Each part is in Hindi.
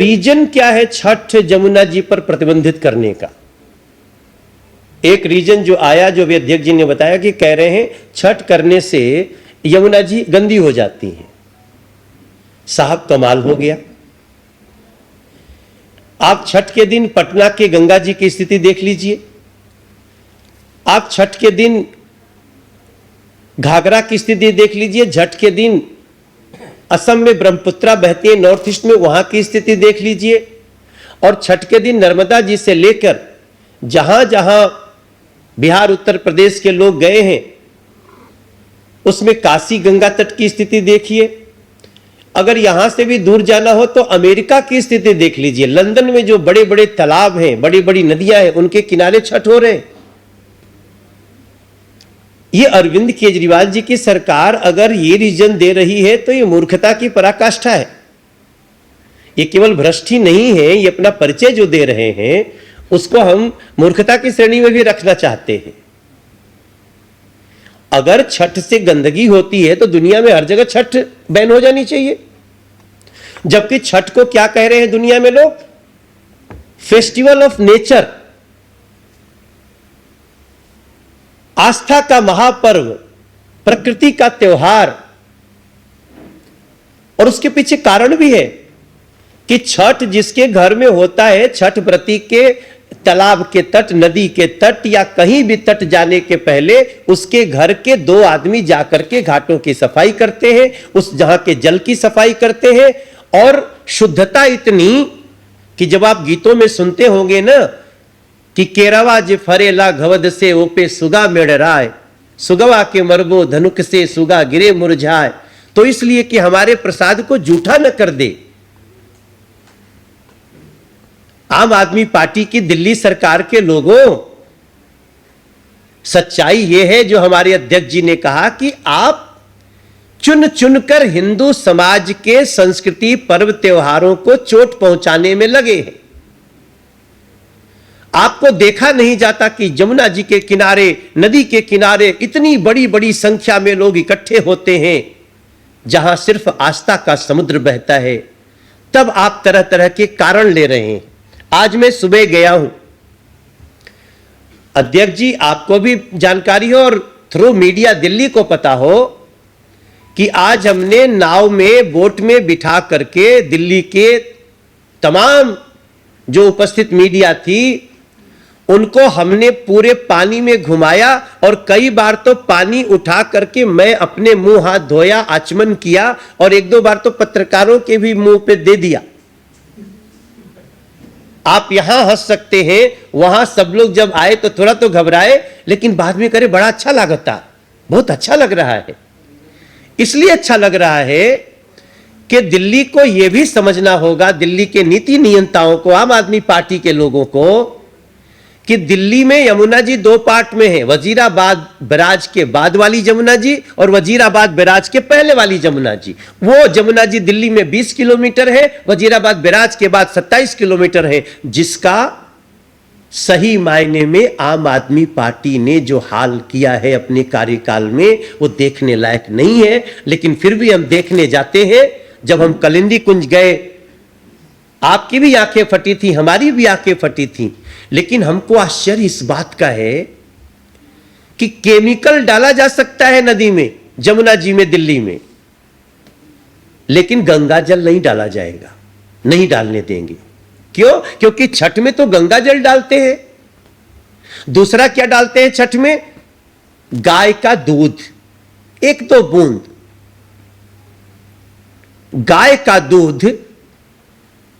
रीजन क्या है छठ जमुना जी पर प्रतिबंधित करने का? एक रीजन जो आया, जो भी अध्यक्ष जी ने बताया कि कह रहे हैं छठ करने से यमुना जी गंदी हो जाती हैं। साहब कमाल हो गया। आप छठ के दिन पटना के गंगा जी की स्थिति देख लीजिए, आप छठ के दिन घाघरा की स्थिति देख लीजिए, छठ के दिन असम में ब्रह्मपुत्रा बहती है नॉर्थ ईस्ट में, वहां की स्थिति देख लीजिए, और छठ के दिन नर्मदा जी से लेकर जहां जहां बिहार उत्तर प्रदेश के लोग गए हैं उसमें काशी गंगा तट की स्थिति देखिए। अगर यहां से भी दूर जाना हो तो अमेरिका की स्थिति देख लीजिए, लंदन में जो बड़े बड़े तालाब हैं, बड़ी बड़ी नदियां हैं, उनके किनारे छठ हो रहे हैं। ये अरविंद केजरीवाल जी की सरकार अगर ये रीजन दे रही है तो ये मूर्खता की पराकाष्ठा है। ये केवल भ्रष्ट ही नहीं है, ये अपना परिचय जो दे रहे हैं उसको हम मूर्खता की श्रेणी में भी रखना चाहते हैं। अगर छठ से गंदगी होती है तो दुनिया में हर जगह छठ बैन हो जानी चाहिए, जबकि छठ को क्या कह रहे हैं दुनिया में लोग? फेस्टिवल ऑफ नेचर, आस्था का महापर्व, प्रकृति का त्योहार। और उसके पीछे कारण भी है कि छठ जिसके घर में होता है, छठ व्रती के तालाब के तट, नदी के तट या कहीं भी तट जाने के पहले उसके घर के 2 आदमी जाकर के घाटों की सफाई करते हैं, उस जहां के जल की सफाई करते हैं। और शुद्धता इतनी कि जब आप गीतों में सुनते होंगे ना कि केरवा जे फरेला घवद से ओपे सुगा मेड़ राय, सुगवा के मरबो धनुक से सुगा गिरे मुरझाए, तो इसलिए कि हमारे प्रसाद को जूठा न कर दे। आम आदमी पार्टी की दिल्ली सरकार के लोगों, सच्चाई यह है जो हमारे अध्यक्ष जी ने कहा कि आप चुन चुनकर हिंदू समाज के संस्कृति पर्व त्योहारों को चोट पहुंचाने में लगे हैं। आपको देखा नहीं जाता कि जमुना जी के किनारे, नदी के किनारे इतनी बड़ी बड़ी संख्या में लोग इकट्ठे होते हैं जहां सिर्फ आस्था का समुद्र बहता है। तब आप तरह तरह के कारण ले रहे हैं। आज मैं सुबह गया हूं, अध्यक्ष जी आपको भी जानकारी हो और थ्रू मीडिया दिल्ली को पता हो कि आज हमने नाव में, बोट में बिठा करके दिल्ली के तमाम जो उपस्थित मीडिया थी उनको हमने पूरे पानी में घुमाया, और कई बार तो पानी उठा करके मैं अपने मुंह हाथ धोया, आचमन किया, और 1-2 बार तो पत्रकारों के भी मुंह पे दे दिया। आप यहां हंस सकते हैं, वहां सब लोग जब आए तो थोड़ा तो घबराए, लेकिन बाद में करे बड़ा अच्छा लगता, बहुत अच्छा लग रहा है। इसलिए अच्छा लग रहा है कि दिल्ली को यह भी समझना होगा, दिल्ली के नीति नियंताओं को, आम आदमी पार्टी के लोगों को, कि दिल्ली में यमुना जी 2 पार्ट में है, वजीराबाद बैराज के बाद वाली जमुना जी और वजीराबाद बैराज के पहले वाली जमुना जी। वो जमुना जी दिल्ली में 20 किलोमीटर है, वजीराबाद बैराज के बाद 27 किलोमीटर है, जिसका सही मायने में आम आदमी पार्टी ने जो हाल किया है अपने कार्यकाल में वो देखने लायक नहीं है। लेकिन फिर भी हम देखने जाते हैं। जब हम कलिंदी कुंज गए, आपकी भी आंखें फटी थी, हमारी भी आंखें फटी थी, लेकिन हमको आश्चर्य इस बात का है कि केमिकल डाला जा सकता है नदी में, जमुना जी में, दिल्ली में, लेकिन गंगा जल नहीं डाला जाएगा, नहीं डालने देंगे। क्यों? क्योंकि छठ में तो गंगा जल डालते हैं। दूसरा क्या डालते हैं छठ में? गाय का दूध, 1-2 बूंद गाय का दूध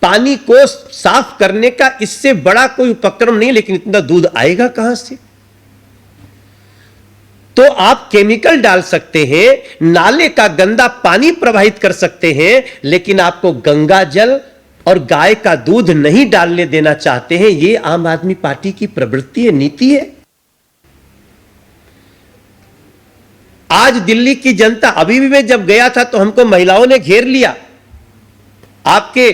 पानी को साफ करने का इससे बड़ा कोई उपक्रम नहीं, लेकिन इतना दूध आएगा कहां से? तो आप केमिकल डाल सकते हैं, नाले का गंदा पानी प्रवाहित कर सकते हैं, लेकिन आपको गंगा जल और गाय का दूध नहीं डालने देना चाहते हैं। यह आम आदमी पार्टी की प्रवृत्ति है, नीति है। आज दिल्ली की जनता, अभी भी मैं जब गया था तो हमको महिलाओं ने घेर लिया, आपके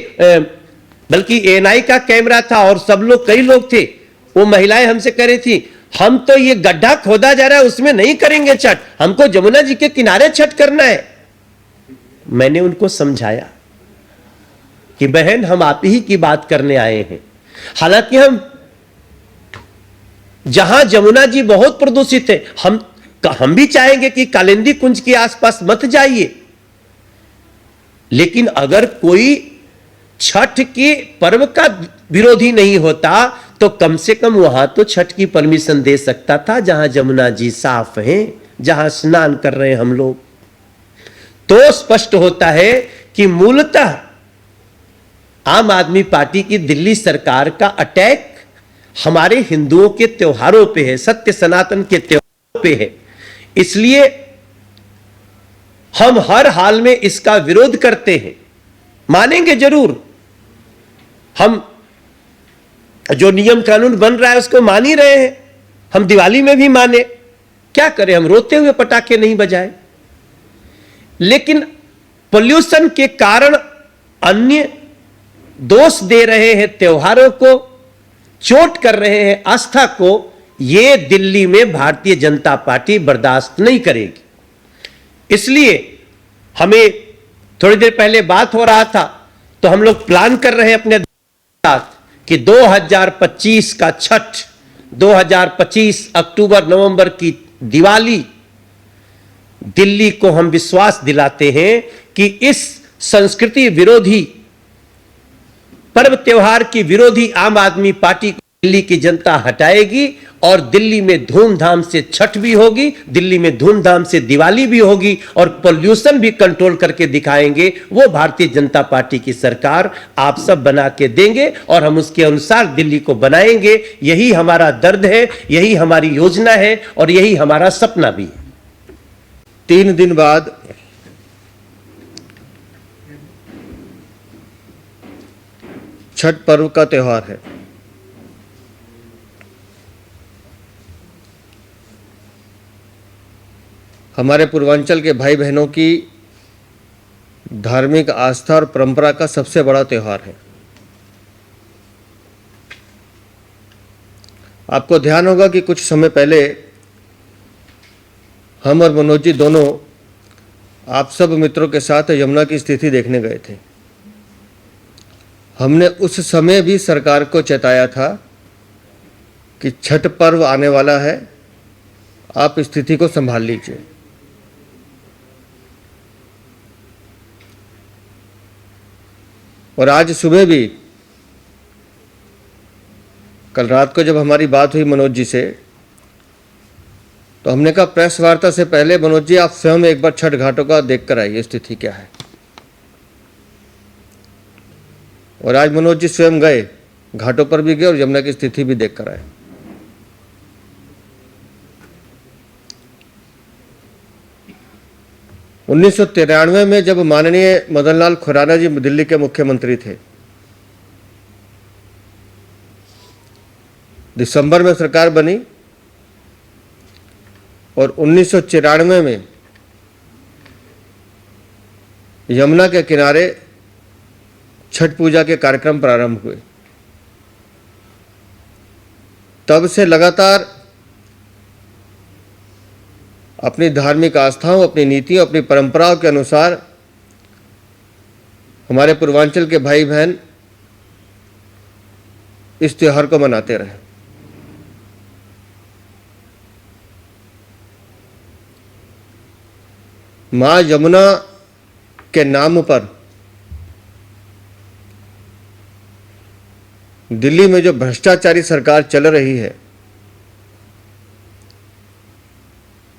बल्कि एएनआई का कैमरा था और सब लोग, कई लोग थे, वो महिलाएं हमसे कह रही थी हम तो ये गड्ढा खोदा जा रहा है उसमें नहीं करेंगे छठ, हमको जमुना जी के किनारे छठ करना है। मैंने उनको समझाया कि बहन हम आप ही की बात करने आए हैं। हालांकि जहां जमुना जी बहुत प्रदूषित है, हम भी चाहेंगे कि कालिंदी कुंज के आसपास मत जाइए, लेकिन अगर कोई छठ के पर्व का विरोधी नहीं होता तो कम से कम वहां तो छठ की परमिशन दे सकता था, जहां जमुना जी साफ हैं, जहां स्नान कर रहे हैं हम लोग। तो स्पष्ट होता है कि मूलतः आम आदमी पार्टी की दिल्ली सरकार का अटैक हमारे हिंदुओं के त्योहारों पे है, सत्य सनातन के त्योहारों पे है। इसलिए हम हर हाल में इसका विरोध करते हैं। मानेंगे जरूर, हम जो नियम कानून बन रहा है उसको मान ही रहे हैं। हम दिवाली में भी माने, क्या करें, हम रोते हुए पटाखे नहीं बजाए। लेकिन पोल्यूशन के कारण अन्य दोष दे रहे हैं, त्योहारों को चोट कर रहे हैं, आस्था को, यह दिल्ली में भारतीय जनता पार्टी बर्दाश्त नहीं करेगी। इसलिए हमें थोड़ी देर पहले बात हो रहा था तो हम लोग प्लान कर रहे हैं अपने साथ कि 2025 का छठ, 2025 अक्टूबर नवंबर की दिवाली, दिल्ली को हम विश्वास दिलाते हैं कि इस संस्कृति विरोधी, पर्व त्योहार की विरोधी आम आदमी पार्टी को दिल्ली की जनता हटाएगी और दिल्ली में धूमधाम से छठ भी होगी, दिल्ली में धूमधाम से दिवाली भी होगी और पोल्यूशन भी कंट्रोल करके दिखाएंगे। वो भारतीय जनता पार्टी की सरकार आप सब बना के देंगे और हम उसके अनुसार दिल्ली को बनाएंगे। यही हमारा दर्द है, यही हमारी योजना है और यही हमारा सपना भी है। 3 दिन बाद छठ पर्व का त्योहार है। हमारे पूर्वांचल के भाई बहनों की धार्मिक आस्था और परंपरा का सबसे बड़ा त्योहार है। आपको ध्यान होगा कि कुछ समय पहले हम और मनोज जी दोनों आप सब मित्रों के साथ यमुना की स्थिति देखने गए थे। हमने उस समय भी सरकार को चेताया था कि छठ पर्व आने वाला है, आप स्थिति को संभाल लीजिए। और आज सुबह भी, कल रात को जब हमारी बात हुई मनोज जी से, तो हमने कहा प्रेस वार्ता से पहले मनोज जी आप स्वयं एक बार छठ घाटों का देख कर आइए, स्थिति क्या है। और आज मनोज जी स्वयं गए, घाटों पर भी गए और यमुना की स्थिति भी देख कर आए। उन्नीस 1993 में जब माननीय मदन लाल खुराना जी दिल्ली के मुख्यमंत्री थे, दिसंबर में सरकार बनी और 1994 में यमुना के किनारे छठ पूजा के कार्यक्रम प्रारंभ हुए। तब से लगातार अपनी धार्मिक आस्थाओं, अपनी नीतियों, अपनी परंपराओं के अनुसार हमारे पूर्वांचल के भाई बहन इस त्योहार को मनाते रहे। मां यमुना के नाम पर दिल्ली में जो भ्रष्टाचारी सरकार चल रही है,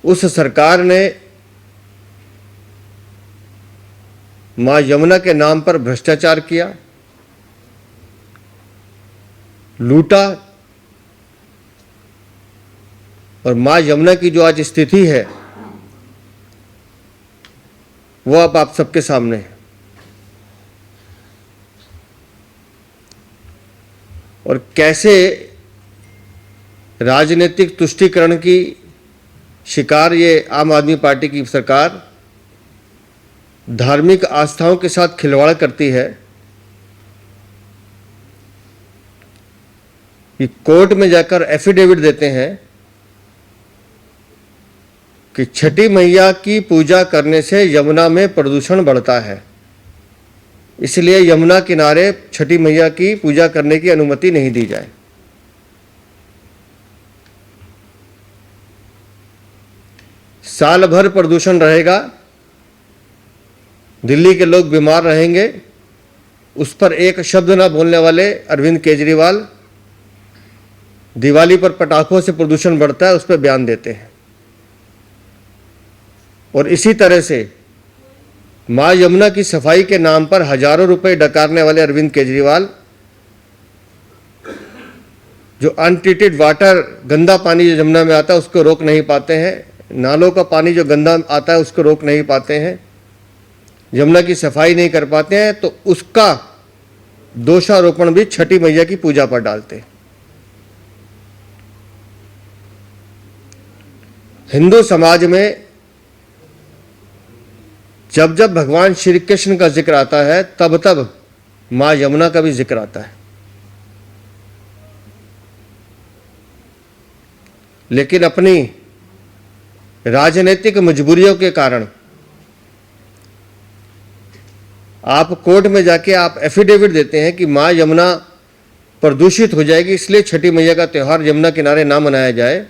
उस सरकार ने मां यमुना के नाम पर भ्रष्टाचार किया, लूटा और मां यमुना की जो आज स्थिति है वो अब आप सबके सामने है। और कैसे राजनीतिक तुष्टीकरण की शिकार ये आम आदमी पार्टी की सरकार धार्मिक आस्थाओं के साथ खिलवाड़ करती है कि कोर्ट में जाकर एफिडेविट देते हैं कि छठी मैया की पूजा करने से यमुना में प्रदूषण बढ़ता है। इसलिए यमुना किनारे छठी मैया की पूजा करने की अनुमति नहीं दी जाए। साल भर प्रदूषण रहेगा, दिल्ली के लोग बीमार रहेंगे, उस पर एक शब्द ना बोलने वाले अरविंद केजरीवाल दिवाली पर पटाखों से प्रदूषण बढ़ता है उस पर बयान देते हैं। और इसी तरह से मां यमुना की सफाई के नाम पर हजारों रुपए डकारने वाले अरविंद केजरीवाल जो अनट्रीटेड वाटर, गंदा पानी जो यमुना में आता है उसको रोक नहीं पाते हैं, नालों का पानी जो गंदा आता है उसको रोक नहीं पाते हैं, यमुना की सफाई नहीं कर पाते हैं, तो उसका दोषारोपण भी छठी मैया की पूजा पर डालते हैं। हिंदू समाज में जब जब भगवान श्री कृष्ण का जिक्र आता है तब तब मां यमुना का भी जिक्र आता है। लेकिन अपनी राजनीतिक मजबूरियों के कारण आप कोर्ट में जाके आप एफिडेविट देते हैं कि मां यमुना प्रदूषित हो जाएगी, इसलिए छठी मैया का त्यौहार यमुना किनारे ना मनाया जाए।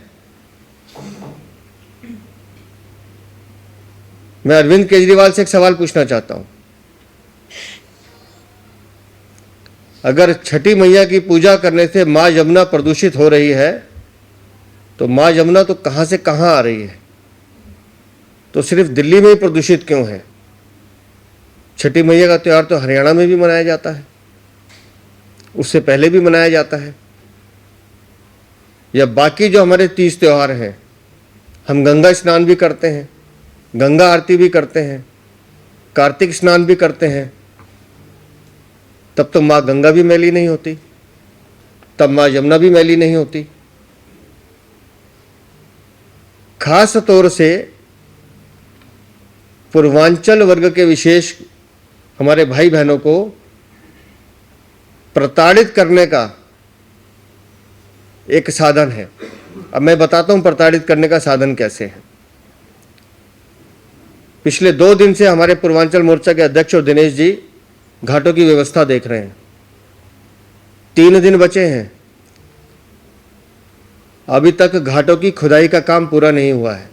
मैं अरविंद केजरीवाल से एक सवाल पूछना चाहता हूं, अगर छठी मैया की पूजा करने से मां यमुना प्रदूषित हो रही है तो मां यमुना तो कहां से कहां आ रही है? तो सिर्फ दिल्ली में ही प्रदूषित क्यों है? छठी मैया का त्यौहार तो हरियाणा में भी मनाया जाता है, उससे पहले भी मनाया जाता है। या बाकी जो हमारे 30 त्यौहार हैं, हम गंगा स्नान भी करते हैं, गंगा आरती भी करते हैं, कार्तिक स्नान भी करते हैं, तब तो मां गंगा भी मैली नहीं होती, तब मां यमुना भी मैली नहीं होती। खास तौर से पूर्वांचल वर्ग के विशेष हमारे भाई बहनों को प्रताड़ित करने का एक साधन है। अब मैं बताता हूं प्रताड़ित करने का साधन कैसे है। पिछले 2 दिन से हमारे पूर्वांचल मोर्चा के अध्यक्ष और दिनेश जी घाटों की व्यवस्था देख रहे हैं। 3 दिन बचे हैं, अभी तक घाटों की खुदाई का काम पूरा नहीं हुआ है,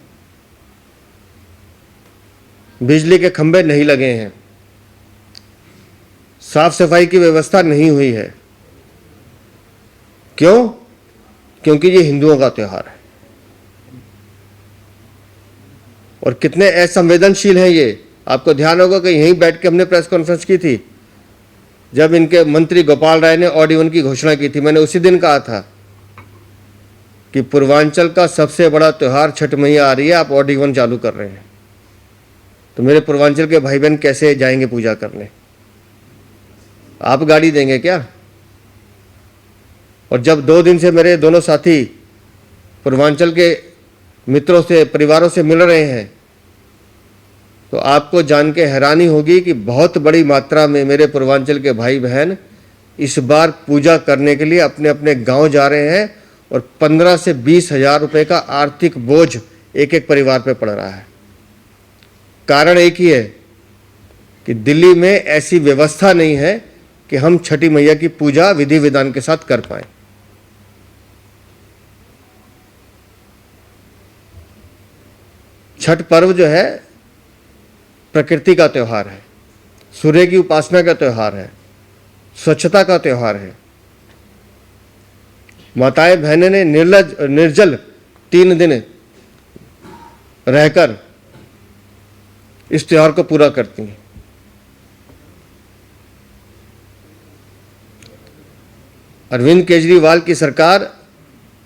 बिजली के खंभे नहीं लगे हैं, साफ सफाई की व्यवस्था नहीं हुई है। क्यों? क्योंकि ये हिंदुओं का त्यौहार है। और कितने असंवेदनशील हैं ये। आपको ध्यान होगा कि यहीं बैठ के हमने प्रेस कॉन्फ्रेंस की थी जब इनके मंत्री गोपाल राय ने ऑड इवन की घोषणा की थी। मैंने उसी दिन कहा था कि पूर्वांचल का सबसे बड़ा त्यौहार छठ मैया आ रही है, आप ऑड इवन चालू कर रहे हैं, तो मेरे पूर्वांचल के भाई बहन कैसे जाएंगे पूजा करने? आप गाड़ी देंगे क्या? और जब 2 दिन से मेरे दोनों साथी पूर्वांचल के मित्रों से, परिवारों से मिल रहे हैं, तो आपको जान के हैरानी होगी कि बहुत बड़ी मात्रा में मेरे पूर्वांचल के भाई बहन इस बार पूजा करने के लिए अपने अपने गांव जा रहे हैं और 15 से 20 हजार रुपए का आर्थिक बोझ एक एक परिवार पे पड़ रहा है। कारण एक ही है कि दिल्ली में ऐसी व्यवस्था नहीं है कि हम छठी मैया की पूजा विधि विधान के साथ कर पाएं। छठ पर्व जो है प्रकृति का त्यौहार है, सूर्य की उपासना का त्यौहार है, स्वच्छता का त्यौहार है। माताएं बहनें ने निर्जल 3 दिन रहकर इस त्यौहार को पूरा करती हैं। अरविंद केजरीवाल की सरकार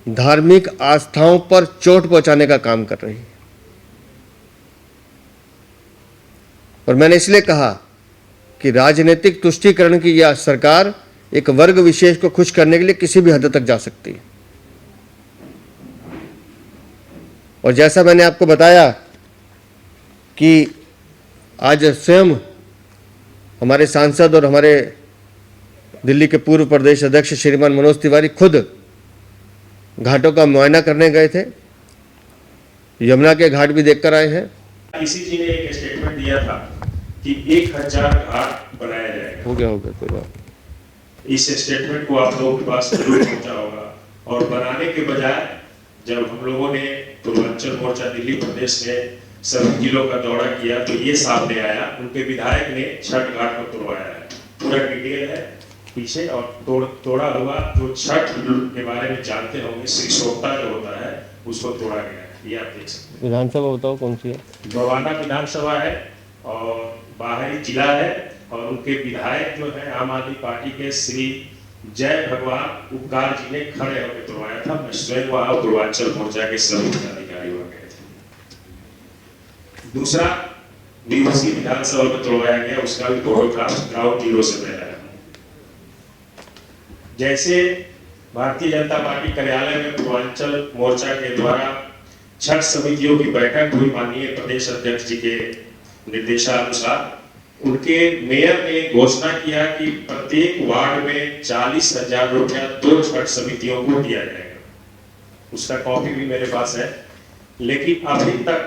धार्मिक आस्थाओं पर चोट पहुंचाने का काम कर रही है। और मैंने इसलिए कहा कि राजनीतिक तुष्टीकरण की यह सरकार एक वर्ग विशेष को खुश करने के लिए किसी भी हद तक जा सकती है। और जैसा मैंने आपको बताया कि आज स्वयं हमारे सांसद और हमारे दिल्ली के पूर्व प्रदेश अध्यक्ष श्रीमान मनोज तिवारी खुद घाटों का मुआयना करने गए थे, यमुना के घाट भी देखकर आए हैं। इसी जी ने एक स्टेटमेंट दिया था कि 1000 घाट बनाया जाएगा। हो गया कोई बात। इस स्टेटमेंट को आप लोगों के पास जरूर पहुंचा होगा। और बनाने के बजाय जब हम लोगों ने पूर्वांचल मोर्चा दिल्ली प्रदेश में सभी जिलों का दौरा किया तो ये सामने आया, उनके विधायक ने छठ घाट को तोड़वाया है। पूरा डिटेल है पीछे, और तोड़ा हुआ जो छठ के बारे में जानते होंगे, श्री सोपता जो होता है उसको तोड़ा गया है। ये आप देख सकते हैं। विधानसभा बताओ कौन सी है? बवाना विधानसभा है और बाहरी जिला है, और उनके विधायक जो है आम आदमी पार्टी के श्री जय भगवान उपकार जी ने खड़े होकर तोड़वाया था। मैं स्वयं वहां पूर्वांचल मोर्चा के सभी पदाधिकारी वहां गए थे। दूसरा निवासी विधानसभा में तोड़वाया गया, उसका भी फोटोग्राफ ग्राउंड जीरो से मैं लाया। जैसे भारतीय जनता पार्टी कार्यालय में पूर्वांचल मोर्चा के द्वारा छठ समितियों की बैठक हुई, माननीय प्रदेश अध्यक्ष जी के निर्देशानुसार उनके मेयर ने घोषणा किया कि प्रत्येक वार्ड में 40,000 रुपया 2 छठ समितियों को दिया जाएगा। उसका कॉपी भी मेरे पास है, लेकिन अभी तक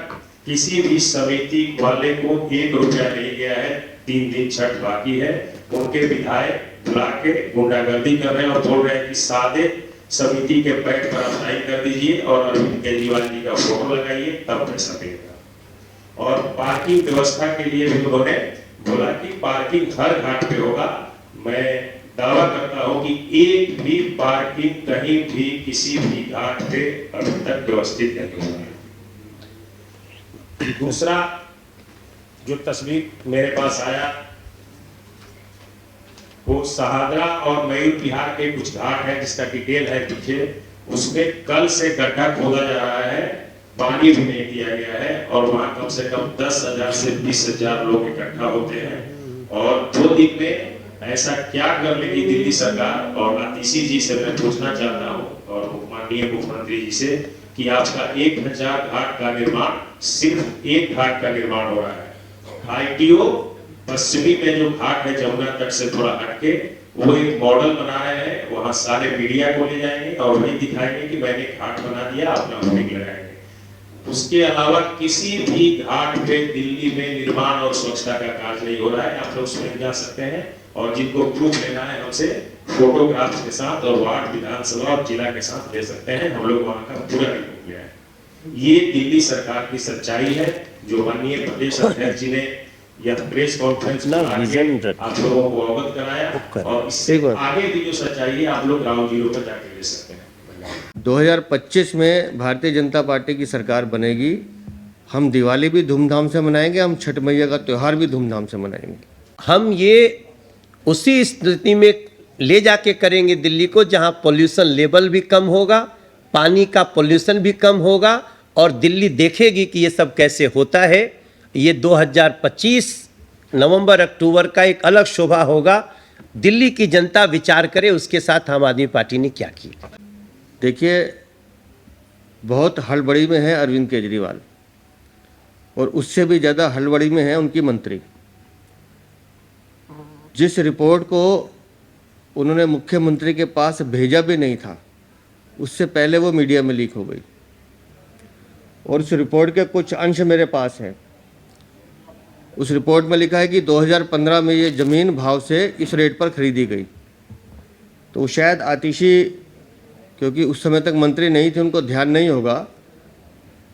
किसी भी समिति वाले को 1 रुपया नहीं गया है। 3 दिन छठ बाकी है। उनके विधायक बुला के गुंडागर्दी कर रहे हैं और बोल रहे हैं कि सादे समिति के पेट पर आप साइन कर दीजिए और अरविंद केजरीवाल जी का फोटो लगाइए, तब पैसा देगा। और पार्किंग व्यवस्था के लिए भी उन्होंने बोला कि पार्किंग हर घाट पे होगा। मैं दावा करता हूं कि एक भी पार्किंग कहीं भी किसी भी घाट पे अभी तक व्यवस्थित नहीं हुआ है। दूसरा जो तस्वीर मेरे पास आया वो सहादरा और मयूर विहार के कुछ घाट है, जिसका डिटेल है पीछे। उसमें कल से गड्ढा खोदा जा रहा है, पानी भी नहीं दिया गया है, और वहां कम से कम 10,000 से 20,000 लोग इकट्ठा होते हैं। और 2 दिन में ऐसा क्या कर लेगी दिल्ली सरकार? और आतिशी जी से मैं पूछना चाहता हूं और माननीय मुख्यमंत्री जी से कि आपका 1000 घाट का निर्माण, सिर्फ एक घाट का निर्माण हो रहा है। आईटीओ पश्चिमी में जो घाट है जमुना तट से थोड़ा हटके, वो एक मॉडल बना रहे हैं। वहां सारे मीडिया को ले जाएंगे और वही दिखाएंगे कि मैंने घाट बना दिया, अपना होर्डिंग लगाएंगे। उसके अलावा किसी भी घाट पे दिल्ली में निर्माण और स्वच्छता का कार्य नहीं हो रहा है। आप लोग उसमें जा सकते हैं और जिनको प्रूफ लेना है हमसे फोटोग्राफ्स के साथ और वार्ड, विधानसभा और जिला के साथ ले सकते हैं। हम लोग वहां का पूरा रिपोर्ट लिया है। ये दिल्ली सरकार की सच्चाई है जो माननीय प्रदेश अध्यक्ष जी ने यह प्रेस कॉन्फ्रेंस में आप लोगों को अवगत कराया, और इससे आगे की जो सच्चाई है आप लोग ग्राउंड जीरो पर जाके ले सकते हैं। 2025 में भारतीय जनता पार्टी की सरकार बनेगी। हम दिवाली भी धूमधाम से मनाएंगे, हम छठ मैया का त्यौहार भी धूमधाम से मनाएंगे। हम ये उसी स्थिति में ले जाके करेंगे दिल्ली को जहां पोल्यूशन लेवल भी कम होगा, पानी का पोल्यूशन भी कम होगा, और दिल्ली देखेगी कि ये सब कैसे होता है। ये 2025 नवंबर अक्टूबर का एक अलग शोभा होगा। दिल्ली की जनता विचार करे उसके साथ आम आदमी पार्टी ने क्या किया। देखिए, बहुत हड़बड़ी में है अरविंद केजरीवाल, और उससे भी ज़्यादा हड़बड़ी में है उनकी मंत्री। जिस रिपोर्ट को उन्होंने मुख्यमंत्री के पास भेजा भी नहीं था, उससे पहले वो मीडिया में लीक हो गई, और उस रिपोर्ट के कुछ अंश मेरे पास हैं। उस रिपोर्ट में लिखा है कि 2015 में ये ज़मीन भाव से इस रेट पर खरीदी गई। तो शायद आतिशी, क्योंकि उस समय तक मंत्री नहीं थे, उनको ध्यान नहीं होगा।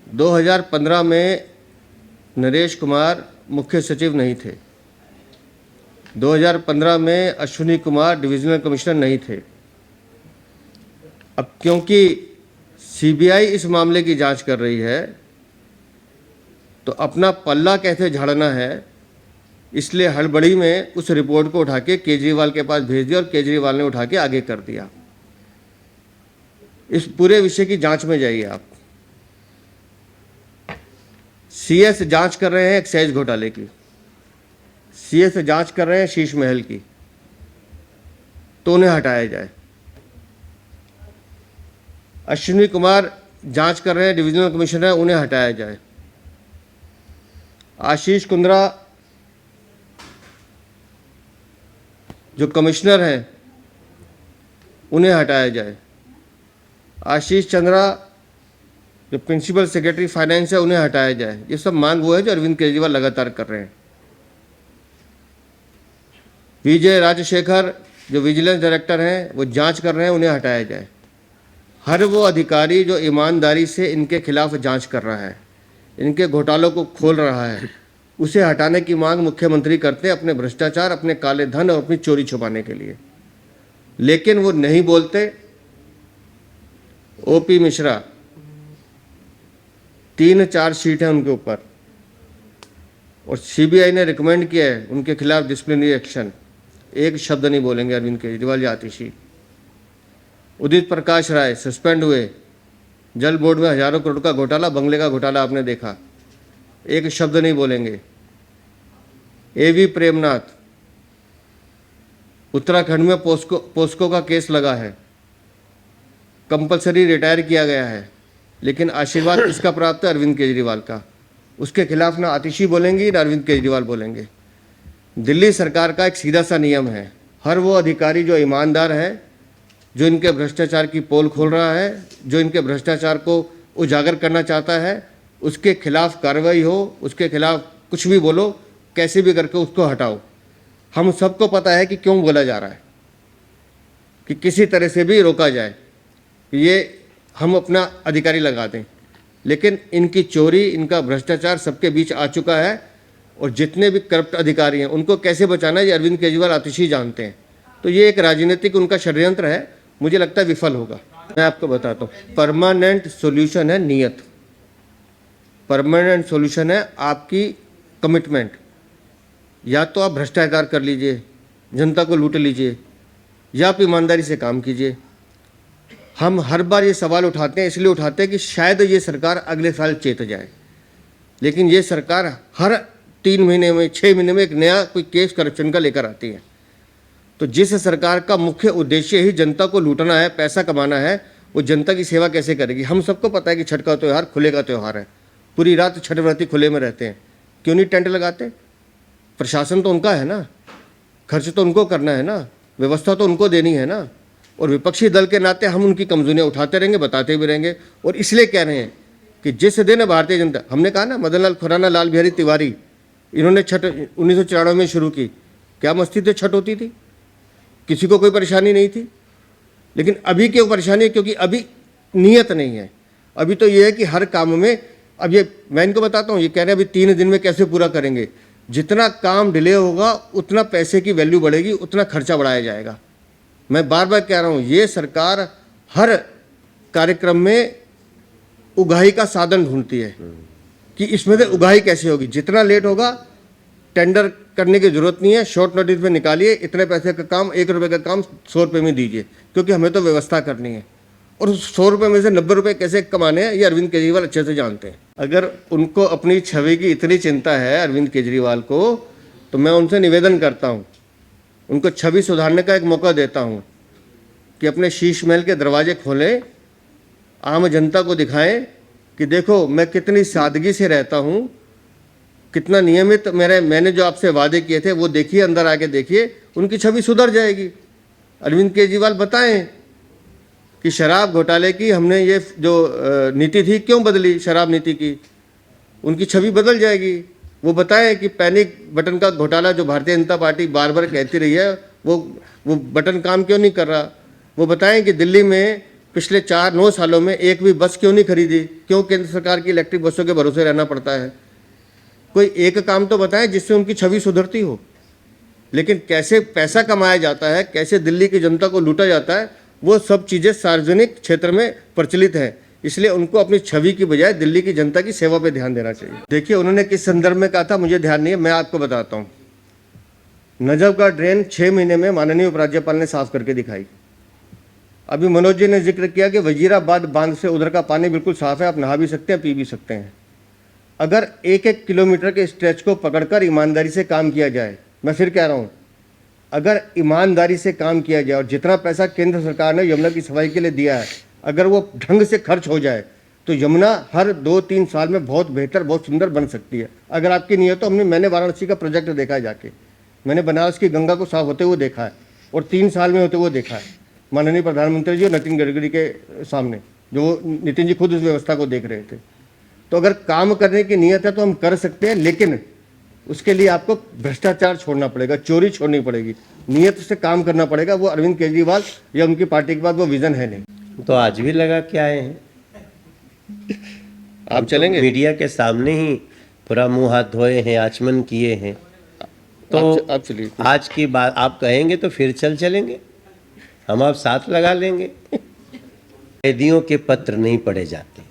2015 में नरेश कुमार मुख्य सचिव नहीं थे। 2015 में अश्विनी कुमार डिविजनल कमिश्नर नहीं थे। अब क्योंकि सीबीआई इस मामले की जांच कर रही है, तो अपना पल्ला कैसे झाड़ना है, इसलिए हड़बड़ी में उस रिपोर्ट को उठा के केजरीवाल के पास भेज दिया, और केजरीवाल ने उठा के आगे कर दिया। इस पूरे विषय की जांच में जाइए आप। सीएस जांच कर रहे हैं एक्साइज घोटाले की, सीएस जांच कर रहे हैं शीश महल की, तो उन्हें हटाया जाए। अश्विनी कुमार जांच कर रहे हैं डिविजनल कमिश्नर, उन्हें हटाया जाए। आशीष कुंद्रा जो कमिश्नर हैं, उन्हें हटाया जाए। आशीष चंद्रा जो प्रिंसिपल सेक्रेटरी फाइनेंस है, उन्हें हटाया जाए। ये सब मांग वो है जो अरविंद केजरीवाल लगातार कर रहे हैं। विजय राजशेखर जो विजिलेंस डायरेक्टर हैं वो जांच कर रहे हैं, उन्हें हटाया जाए। हर वो अधिकारी जो ईमानदारी से इनके खिलाफ जांच कर रहा है, इनके घोटालों को खोल रहा है, उसे हटाने की मांग मुख्यमंत्री करते हैं अपने भ्रष्टाचार, अपने काले धन और अपनी चोरी छुपाने के लिए। लेकिन वो नहीं बोलते। ओपी मिश्रा 3 चार्जशीट है उनके ऊपर और सीबीआई ने रिकमेंड किया है उनके खिलाफ डिसिप्लिनरी एक्शन। एक शब्द नहीं बोलेंगे अरविंद केजरीवाल या आतिशी। उदित प्रकाश राय सस्पेंड हुए। जल बोर्ड में हजारों करोड़ का घोटाला, बंगले का घोटाला आपने देखा, एक शब्द नहीं बोलेंगे। एवी प्रेमनाथ, उत्तराखंड में पोस्को का केस लगा है, कंपलसरी रिटायर किया गया है, लेकिन आशीर्वाद किसका प्राप्त है? अरविंद केजरीवाल का। उसके खिलाफ ना आतिशी बोलेंगी ना अरविंद केजरीवाल बोलेंगे। दिल्ली सरकार का एक सीधा सा नियम है, हर वो अधिकारी जो ईमानदार है, जो इनके भ्रष्टाचार की पोल खोल रहा है, जो इनके भ्रष्टाचार को उजागर करना चाहता है, उसके खिलाफ कार्रवाई हो, उसके खिलाफ कुछ भी बोलो, कैसे भी करके उसको हटाओ। हम सबको पता है कि क्यों बोला जा रहा है, कि किसी तरह से भी रोका जाए, ये हम अपना अधिकारी लगा दें। लेकिन इनकी चोरी, इनका भ्रष्टाचार सबके बीच आ चुका है और जितने भी करप्ट अधिकारी हैं उनको कैसे बचाना है ये अरविंद केजरीवाल आतिशी जानते हैं। तो ये एक राजनीतिक उनका षड्यंत्र है, मुझे लगता है विफल होगा। मैं आपको बताता हूँ, परमानेंट सॉल्यूशन है नियत, परमानेंट सॉल्यूशन है आपकी कमिटमेंट। या तो आप भ्रष्टाचार कर लीजिए, जनता को लूट लीजिए, या आप ईमानदारी से काम कीजिए। हम हर बार ये सवाल उठाते हैं, इसलिए उठाते हैं कि शायद ये सरकार अगले साल चेत जाए, लेकिन ये सरकार हर 3 महीने में 6 महीने में एक नया कोई केस करप्शन का लेकर आती है। तो जिस सरकार का मुख्य उद्देश्य ही जनता को लूटना है, पैसा कमाना है, वो जनता की सेवा कैसे करेगी? हम सबको पता है कि छठ का त्यौहार खुले का त्यौहार है, पूरी रात छठ व्रती खुले में रहते हैं, क्यों नहीं टेंट लगाते? प्रशासन तो उनका है ना, खर्च तो उनको करना है ना, व्यवस्था तो उनको देनी है ना। और विपक्षी दल के नाते हम उनकी कमजोरियां उठाते रहेंगे, बताते भी रहेंगे। और इसलिए कह रहे हैं कि जिस दिन भारतीय जनता, हमने कहा ना मदन लाल खुराना, लाल बिहारी तिवारी, इन्होंने छठ 1994 में शुरू की, क्या मस्ती से छठ होती थी, किसी को कोई परेशानी नहीं थी। लेकिन अभी क्यों परेशानी है? क्योंकि अभी नीयत नहीं है। अभी तो ये है कि हर काम में, अब ये मैं इनको बताता हूँ, ये कह रहे हैं अभी 3 दिन में कैसे पूरा करेंगे। जितना काम डिले होगा उतना पैसे की वैल्यू बढ़ेगी, उतना खर्चा बढ़ाया जाएगा। मैं बार बार कह रहा हूँ, ये सरकार हर कार्यक्रम में उगाही का साधन ढूंढती है कि इसमें से उगाही कैसे होगी। जितना लेट होगा, टेंडर करने की जरूरत नहीं है, शॉर्ट नोटिस में निकालिए, इतने पैसे का काम, 1 रुपये का काम 100 रुपये में दीजिए, क्योंकि हमें तो व्यवस्था करनी है। और 100 रुपये में से 90 रुपये कैसे कमाने हैं ये अरविंद केजरीवाल अच्छे से जानते हैं। अगर उनको अपनी छवि की इतनी चिंता है अरविंद केजरीवाल को, तो मैं उनसे निवेदन करता हूँ, उनको छवि सुधारने का एक मौका देता हूँ कि अपने शीश महल के दरवाजे खोलें, आम जनता को दिखाएं कि देखो मैं कितनी सादगी से रहता हूँ, कितना नियमित मैंने जो आपसे वादे किए थे वो देखिए, अंदर आके देखिए, उनकी छवि सुधर जाएगी। अरविंद केजरीवाल बताएं कि शराब घोटाले की हमने ये जो नीति थी क्यों बदली, शराब नीति की, उनकी छवि बदल जाएगी। वो बताएं कि पैनिक बटन का घोटाला जो भारतीय जनता पार्टी बार बार कहती रही है, वो बटन काम क्यों नहीं कर रहा। वो बताएं कि दिल्ली में पिछले 4-9 सालों में एक भी बस क्यों नहीं खरीदी, क्यों केंद्र सरकार की इलेक्ट्रिक बसों के भरोसे रहना पड़ता है। कोई एक काम तो बताएं जिससे उनकी छवि सुधरती हो। लेकिन कैसे पैसा कमाया जाता है, कैसे दिल्ली की जनता को लूटा जाता है, वो सब चीज़ें सार्वजनिक क्षेत्र में प्रचलित हैं। इसलिए उनको अपनी छवि की बजाय दिल्ली की जनता की सेवा पे ध्यान देना चाहिए। देखिए उन्होंने किस संदर्भ में कहा था मुझे ध्यान नहीं है, मैं आपको बताता हूँ। नजफ का ड्रेन 6 महीने में माननीय उपराज्यपाल ने साफ करके दिखाई। अभी मनोज जी ने जिक्र किया कि वजीराबाद बांध से उधर का पानी बिल्कुल साफ है, आप नहा भी सकते हैं, पी भी सकते हैं। अगर 1-1 किलोमीटर के स्ट्रेच को पकड़कर ईमानदारी से काम किया जाए, मैं फिर कह रहा हूँ, अगर ईमानदारी से काम किया जाए और जितना पैसा केंद्र सरकार ने यमुना की सफाई के लिए दिया है, अगर वो ढंग से खर्च हो जाए तो यमुना हर 2-3 साल में बहुत बेहतर, बहुत सुंदर बन सकती है। अगर आपकी नहीं है तो मैंने वाराणसी का प्रोजेक्ट देखा है जाके, मैंने बनारस की गंगा को साफ होते हुए देखा है और 3 साल में होते हुए देखा है माननीय प्रधानमंत्री जी और नितिन गडकरी के सामने, जो नितिन जी खुद उस व्यवस्था को देख रहे थे। तो अगर काम करने की नीयत है तो हम कर सकते हैं, लेकिन उसके लिए आपको भ्रष्टाचार छोड़ना पड़ेगा, चोरी छोड़नी पड़ेगी, नियत से काम करना पड़ेगा। वो अरविंद केजरीवाल या उनकी पार्टी के बाद वो विजन है नहीं। तो आज भी लगा के आए हैं। आप चलेंगे? मीडिया के सामने ही पूरा मुंह हाथ धोए हैं, आचमन किए हैं। तो आप चलिए। आज की बात आप कहेंगे तो फिर चलेंगे, हम आप साथ लगा लेंगे। कैदियों के पत्र नहीं पढ़े जाते।